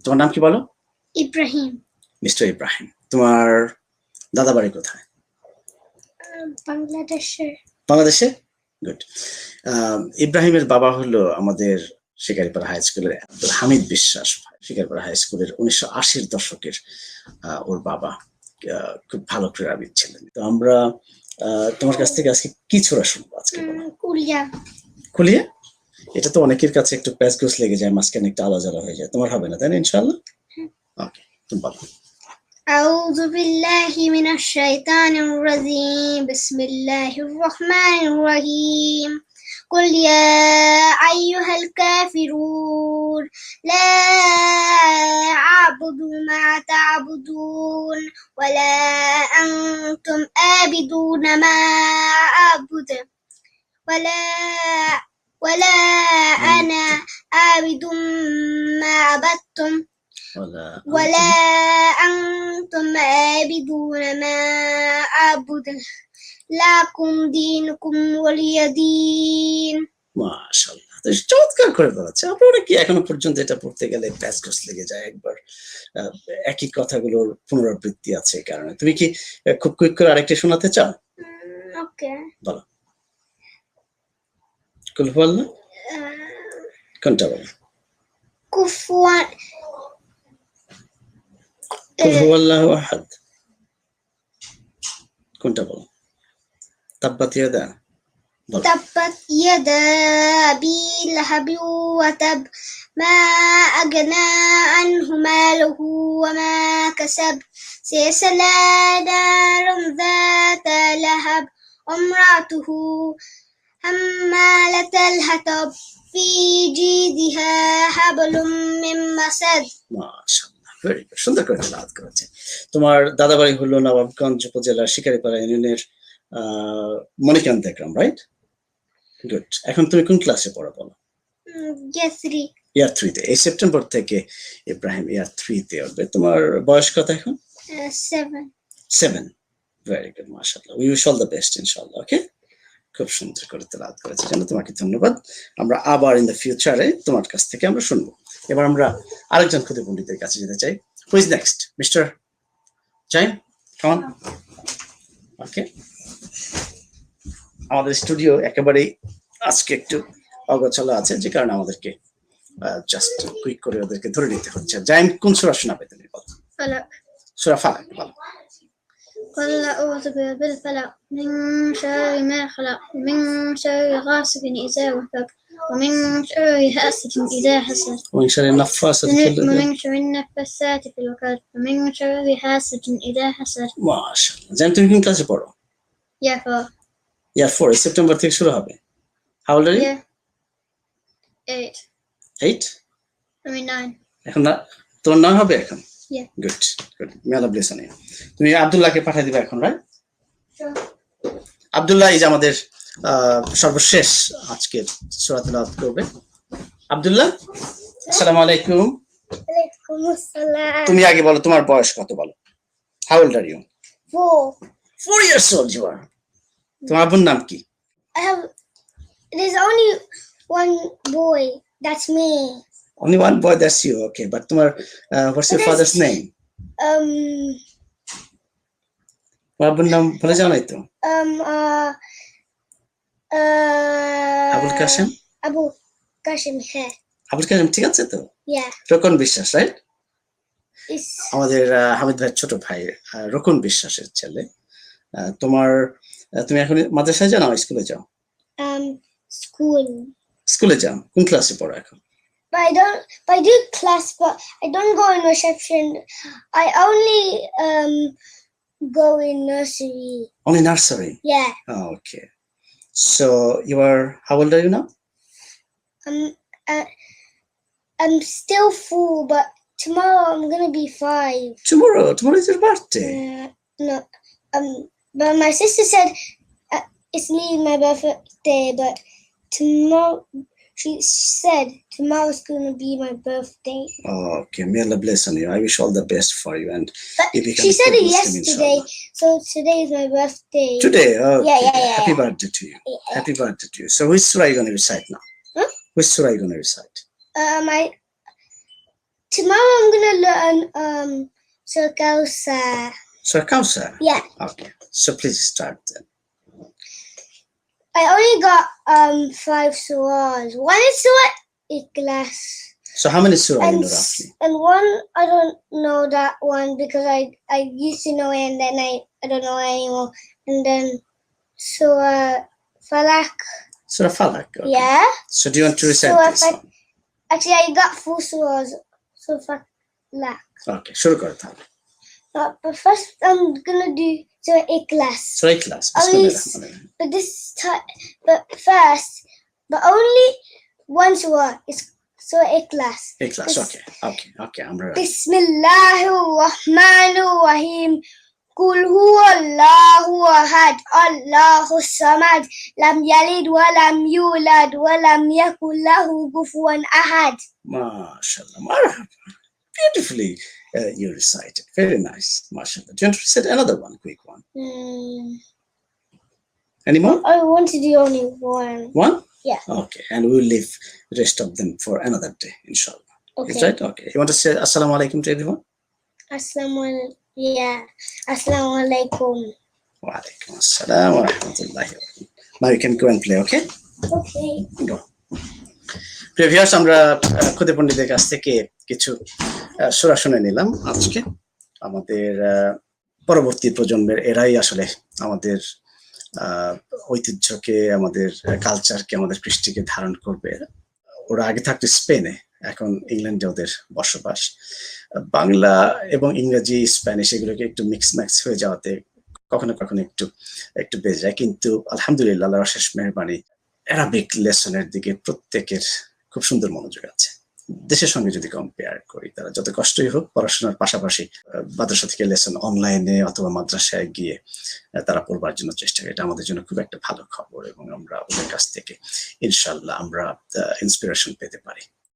তোমার নাম কি বলো? ইব্রাহিম। মিস্টার ইব্রাহিম। তোমার দাদা বাড়ি কোথায়? বাংলাদেশে। বাংলাদেশে? গুড। ইব্রাহিমের বাবা হলো আমাদের শিকারিপাড়া হাই স্কুলের আব্দুল হামিদ বিশ্বাস। শিকারিপাড়া হাই স্কুলের 1980-র দশকের ওর বাবা খুব ভালো ক্রীড়াবিদ ছিলেন। তো আমরা তোমার কাছ থেকে আজকে কি ছোড়া শুনবো আজকে? কুলিয়া। কুলিয়া? এটা তো অনেকের কাছে একটু প্যাচগোছ লেগে যায়, মাঝখানে একটু আলাদা হয়ে যায়। তোমার হবে না, তাই না? ইনশাআল্লাহ। ওকে, তুমি বলো। أعوذ بالله من الشيطان الرجيم بسم الله الرحمن الرحيم قل يا أيها الكافرون لا أعبد ما تعبدون ولا أنتم عابدون ما أعبد ولا أنا عابد ما عبدتم ولا أنتم عابدون ما أعبد لكم دينكم ولي دين। মাশাআল্লাহ, তো চমৎকার করে বলেছে। আপনারা কি এখনো পর্যন্ত এটা পড়তে গেলে প্যাচগোছ লেগে যায় একবার, একই কথাগুলোর পুনরাবৃত্তি আছে এই কারণে। তুমি কি খুব কুইক করে আরেকটা শোনাতে চাও? ওকে, বলো। কুল হুয়াল্লাহ কোনটা বলো? কুফুয়ান কুল হুয়াল্লাহু আহাদ কোনটা বলো? তাব্বাত ইয়াদা বলো। تبت يدا أبي لهب وتب ما أغنى عنه ماله وما كسب سيصلى نارا ذات لهب وامرأته حمالة الحطب في جيدها حبل من مسد। মাশাআল্লাহ, ভেরি গুড, সুন্দর করে তেলাওয়াত করেছে। তোমার দাদা বাড়ি হলো নবাবগঞ্জ উপজেলার শিকারিপাড়া ইউনিয়নের মণিকান্ত গ্রাম, রাইট? গুড। এখন তুমি কোন ক্লাসে পড়ো বলো? ইয়ার 3 তে। এই সেপ্টেম্বর থেকে ইব্রাহিম ইয়ার 3 তে উঠবে। তোমার বয়স কত এখন? 7। ভেরি গুড, মাশাআল্লাহ। We wish all the best ইনশাআল্লাহ। ওকে, খুব সুন্দর করে তেলাওয়াত করেছে, জন্য তোমাকে ধন্যবাদ। আমরা আবার ইন দ্য ফিউচারে তোমার কাছ থেকে আমরা শুনবো। এবার আমরা আরেকজন খুদে পণ্ডিতের কাছে যেতে চাই। Who is next? Mister Zaim, come on. Okay, আমাদের স্টুডিও একেবারেই আজকে একটু অগোছালো আছে, যে কারণে আমাদেরকে জাস্ট কুইক করে ওদেরকে ধরে নিতে হচ্ছে। জাইম, কোন সূরা শোনাবে তুমি বলো? ফালাক। সূরা ফালাক বলো। قل أعوذ برب الفلق من شر ما خلق ومن شر غاسق إذا وقب ومن شر حاسد إذا حسد ومن شر النفاثات في العقد ومن شر النفاثات في العقد ومن شر حاسد إذا حسد। মাশাআল্লাহ। জাইম, তুমি কোন ক্লাসে পড়ো? ইয়ার 4। ইয়ার 4, সেপ্টেম্বর থেকে শুরু হবে। How old are you? 8। I mean 9. এখন না, তোমার 9 হবে এখন? Yeah. Good good, may Allah bless you. তুমি আব্দুল্লাহকে পাঠিয়ে দিবা এখন, রাইট? আব্দুল্লাহ এই যে আমাদের সর্বশেষ আজকের সূরা তেলাওয়াত করবে। আব্দুল্লাহ, আসসালামু আলাইকুম। ওয়ালাইকুম আসসালাম। তুমি আগে বলো তোমার বয়স কত বলো। How old are you? 4 years old you are. তোমার আব্বুর নাম কি? There's only one boy, that's me. Only one boy, that's you. Okay, but তোমার what's your father's name? তোমার আব্বুর নাম বলে যাও নাই তো? আবুল কাসেম। আবু কাসেম, হ্যাঁ। আবুল কাসেম, ঠিক আছে তো? Yeah. রোকন বিশ্বাস, রাইট? আমাদের হামিদ ভাইয়ের ছোট ভাই রোকন বিশ্বাসের ছেলে। তুমি এখন মাদ্রাসায় যাও না স্কুলে যাও? স্কুলে যাও। কোন ক্লাসে পড়ো এখন? But I do class, but I don't go in reception. I only go in nursery. Only nursery? Yeah. Oh, okay. So you are, how old are you now? I'm still 4, but tomorrow I'm gonna be 5. Tomorrow is your birthday. No, but my sister said it's nearly my birthday, but tomorrow. She said tomorrow's gonna be my birthday. Oh, okay. May Allah bless on you. I wish all the best for you. And she said it yesterday, so today is my birthday. Today? Oh, yeah. Happy birthday to you. Yeah. Happy birthday to you. So which surah are you gonna recite now? Huh? Which surah are you gonna recite? Tomorrow I'm gonna and Surah Kawthar. Surah Kawthar? Yeah. Okay. So please start then. I only got 5 surahs. One is Surah Ikhlas. So how many surah you And know roughly? and one I don't know that one because I used to know it and then I don't know it anymore. And then Surah Falak. Surah Falak. Okay. Yeah. So do you want to recite Surah this one? Actually, I got 4 surahs. Surah Falak. Okay. শুরু করো তাহলে। But first I'm gonna do Surah Ikhlas. Surah Ikhlas. Only, Bismillahirrahmanirrahim. but only one surah is Surah Ikhlas. Ikhlas. Okay. Okay. Okay. আমরা Bismillahirrahmanirrahim. Qul huwallahu ahad, Allahus samad, lam yalid wa lam yulad wa lam yakul lahu kufuwan ahad. MashaAllah. Marhaba. Beautifully you recited. Very nice. MashaAllah. Do you want to recite another one, quick one? Any more? I want to do only one. One? Yeah. Okay. And we'll leave the rest of them for another day, inshallah. Okay. Is right? Okay. You want to say Assalamu alaikum to everyone? Assalamu alaikum. Wa alaikum assalam wa rahmatullahi wa barakatuh. Now you can go and play, okay? Okay. Go. প্রিয় viewers, আমরা খুদে পণ্ডিতের কাছ থেকে কিছু সূরা শুনে নিলাম আজকে। আমাদের পরবর্তী প্রজন্মের এরাই আসলে আমাদের ঐতিহ্যকে, আমাদের কালচারকে, আমাদের কৃষ্টিকে ধারণ করবে। ওরা আগে থাকতো স্পেনে, এখন ইংল্যান্ডে ওদের বসবাস। বাংলা এবং ইংরেজি, স্প্যানিশ এগুলোকে একটু মিক্স ম্যাক্স হয়ে যাওয়াতে কখনো কখনো একটু বেজে যায়, কিন্তু আলহামদুলিল্লাহ আল্লাহর অশেষ মেহেরবানি, অ্যারাবিক লেসনের দিকে প্রত্যেকের খুব সুন্দর মনোযোগ আছে। দেশের সঙ্গে যদি কম্পেয়ার করি, তারা যত কষ্টই হোক পড়াশোনার পাশাপাশি মাদ্রাসা থেকে লেসন অনলাইনে অথবা মাদ্রাসায় গিয়ে তারা পড়বার জন্য চেষ্টা করে। এটা আমাদের জন্য খুব একটা ভালো খবর এবং আমরা ওদের কাছ থেকে ইনশাআল্লাহ আমরা ইন্সপিরেশন পেতে পারি।